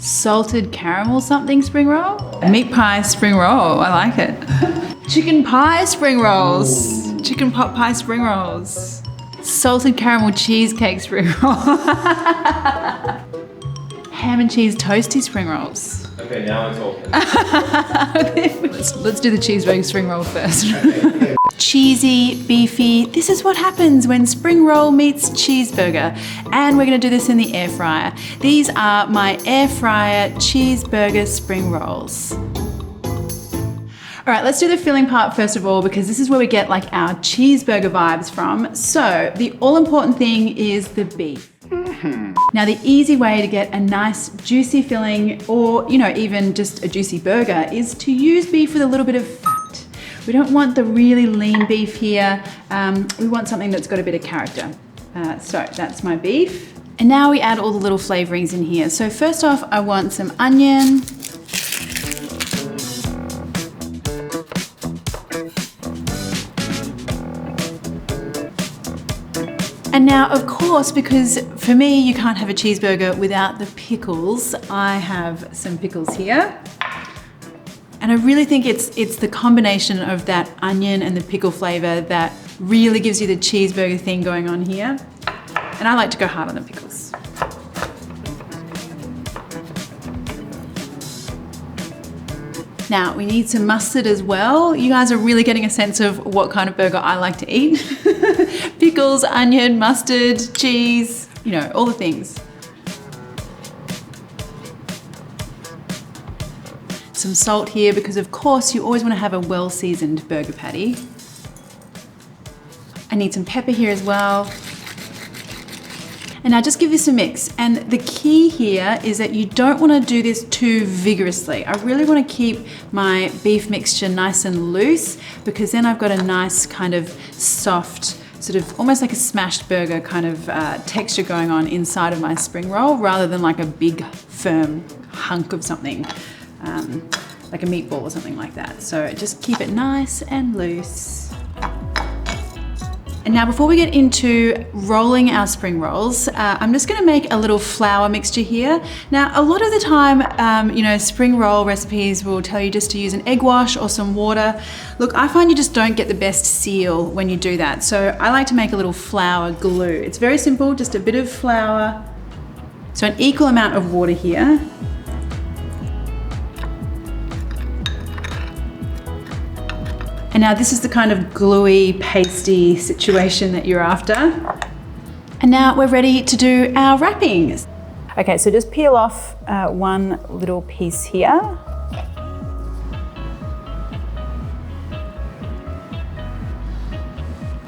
salted caramel something spring roll. Meat pie spring roll, I like it. Chicken pie spring rolls. Ooh. Chicken pot pie spring rolls. Salted caramel cheesecake spring roll. Ham and cheese toasty spring rolls. Okay, now it's open. let's do the cheeseburger spring roll first. Okay. Cheesy, beefy. This is what happens when spring roll meets cheeseburger. And we're gonna do this in the air fryer. These are my air fryer cheeseburger spring rolls. All right, let's do the filling part first of all, because this is where we get like our cheeseburger vibes from. So the all important thing is the beef. Now the easy way to get a nice juicy filling, or even just a juicy burger, is to use beef with a little bit of fat. We don't want the really lean beef here. We want something that's got a bit of character. So that's my beef. And now we add all the little flavorings in here. So first off, I want some onion. And now, of course, because for me, you can't have a cheeseburger without the pickles, I have some pickles here. And I really think it's the combination of that onion and the pickle flavor that really gives you the cheeseburger thing going on here. And I like to go hard on the pickles. Now, we need some mustard as well. You guys are really getting a sense of what kind of burger I like to eat. Pickles, onion, mustard, cheese, all the things. Some salt here because of course you always want to have a well-seasoned burger patty. I need some pepper here as well. And now just give this a mix. And the key here is that you don't want to do this too vigorously. I really want to keep my beef mixture nice and loose, because then I've got a nice kind of soft, sort of almost like a smashed burger kind of texture going on inside of my spring roll, rather than like a big firm hunk of something, like a meatball or something like that. So just keep it nice and loose. And now before we get into rolling our spring rolls, I'm just gonna make a little flour mixture here. Now, a lot of the time, spring roll recipes will tell you just to use an egg wash or some water. Look, I find you just don't get the best seal when you do that. So I like to make a little flour glue. It's very simple, just a bit of flour. So an equal amount of water here. And now this is the kind of gluey, pasty situation that you're after. And now we're ready to do our wrappings. Okay, so just peel off one little piece here.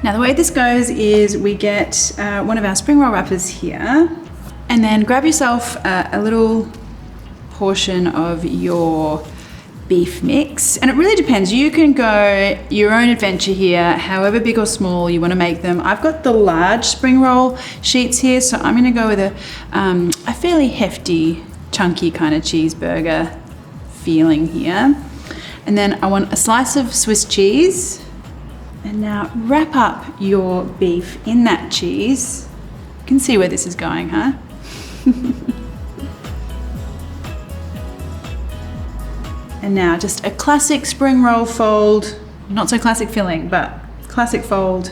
Now the way this goes is we get one of our spring roll wrappers here, and then grab yourself a little portion of your beef mix. And it really depends. You can go your own adventure here, however big or small you want to make them. I've got the large spring roll sheets here, so I'm going to go with a fairly hefty, chunky kind of cheeseburger feeling here. And then I want a slice of Swiss cheese. And now wrap up your beef in that cheese. You can see where this is going, huh? And now just a classic spring roll fold, not so classic filling, but classic fold.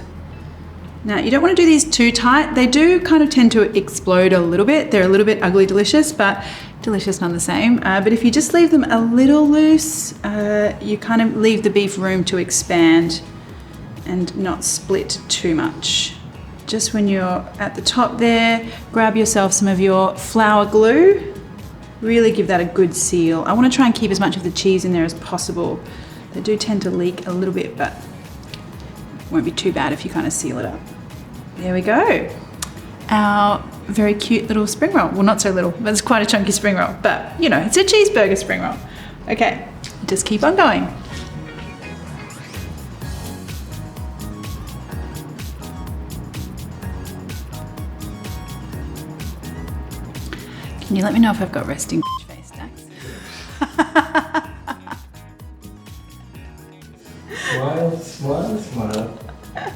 Now you don't want to do these too tight. They do kind of tend to explode a little bit. They're a little bit ugly delicious, but delicious none the same. But if you just leave them a little loose, you kind of leave the beef room to expand and not split too much. Just when you're at the top there, grab yourself some of your flour glue. Really give that a good seal. I want to try and keep as much of the cheese in there as possible. They do tend to leak a little bit, but it won't be too bad if you kind of seal it up. There we go. Our very cute little spring roll. Well, not so little, but it's quite a chunky spring roll, but it's a cheeseburger spring roll. Okay, just keep on going. Can you let me know if I've got resting face, Dax? Smile, smile, smile. All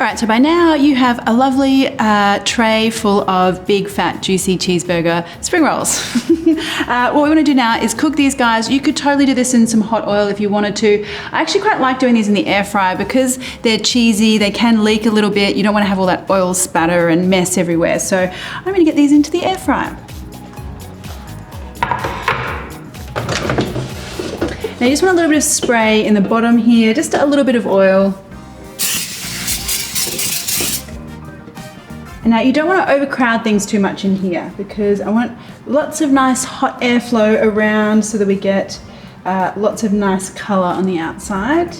right, so by now you have a lovely tray full of big, fat, juicy cheeseburger spring rolls. What we want to do now is cook these guys. You could totally do this in some hot oil if you wanted to. I actually quite like doing these in the air fryer because they're cheesy, they can leak a little bit. You don't want to have all that oil spatter and mess everywhere. So I'm going to get these into the air fryer. Now you just want a little bit of spray in the bottom here, just a little bit of oil. And now you don't want to overcrowd things too much in here because I want lots of nice hot airflow around so that we get lots of nice color on the outside.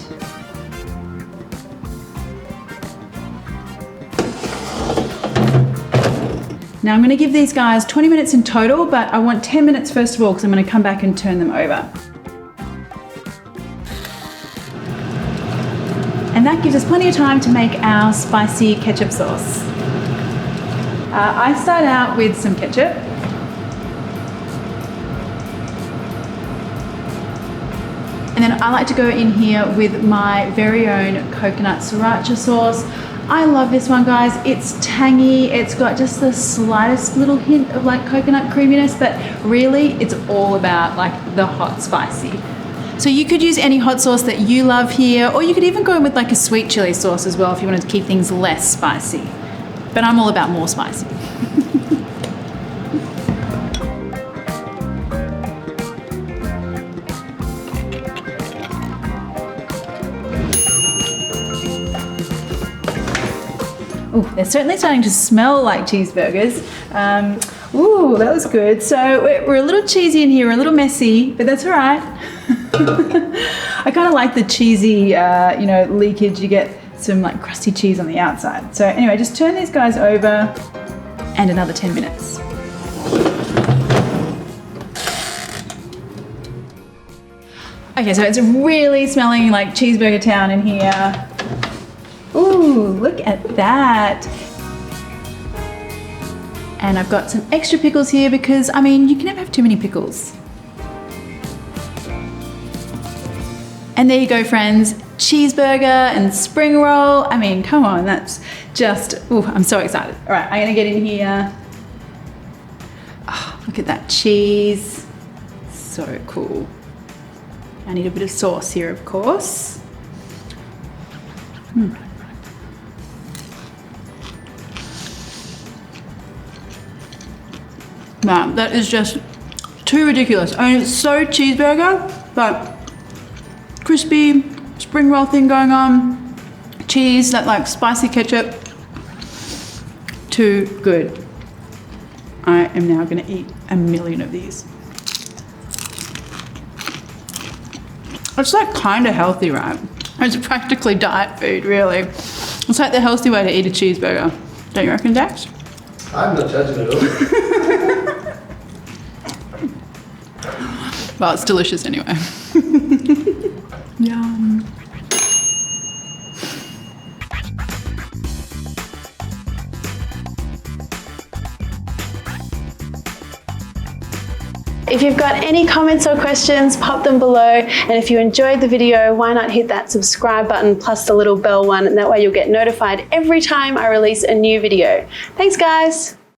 Now I'm going to give these guys 20 minutes in total, but I want 10 minutes first of all because I'm going to come back and turn them over. And that gives us plenty of time to make our spicy ketchup sauce. I start out with some ketchup. And then I like to go in here with my very own coconut sriracha sauce. I love this one, guys. It's tangy. It's got just the slightest little hint of like coconut creaminess, but really it's all about like the hot spicy. So you could use any hot sauce that you love here, or you could even go in with like a sweet chili sauce as well if you wanted to keep things less spicy. But I'm all about more spicy. Ooh, they're certainly starting to smell like cheeseburgers. Ooh, that was good. So we're a little cheesy in here, a little messy, but that's all right. I kind of like the cheesy, leakage. You get some like crusty cheese on the outside. So anyway, just turn these guys over and another 10 minutes. Okay, so it's really smelling like cheeseburger town in here. Ooh, look at that. And I've got some extra pickles here because, I mean, you can never have too many pickles. And there you go, friends. Cheeseburger and spring roll. I mean, come on, that's just, ooh, I'm so excited. All right, I'm gonna get in here. Oh, look at that cheese. So cool. I need a bit of sauce here, of course. Man, that is just too ridiculous. I mean, it's so cheeseburger, but crispy spring roll thing going on, cheese, that like spicy ketchup, too good. I am now gonna eat a million of these. It's like kind of healthy, right? It's practically diet food, really. It's like the healthy way to eat a cheeseburger. Don't you reckon, Dax? I'm not judging at all. Well, it's delicious anyway. Yum. If you've got any comments or questions, pop them below. And if you enjoyed the video, why not hit that subscribe button plus the little bell one, and that way you'll get notified every time I release a new video. Thanks, guys.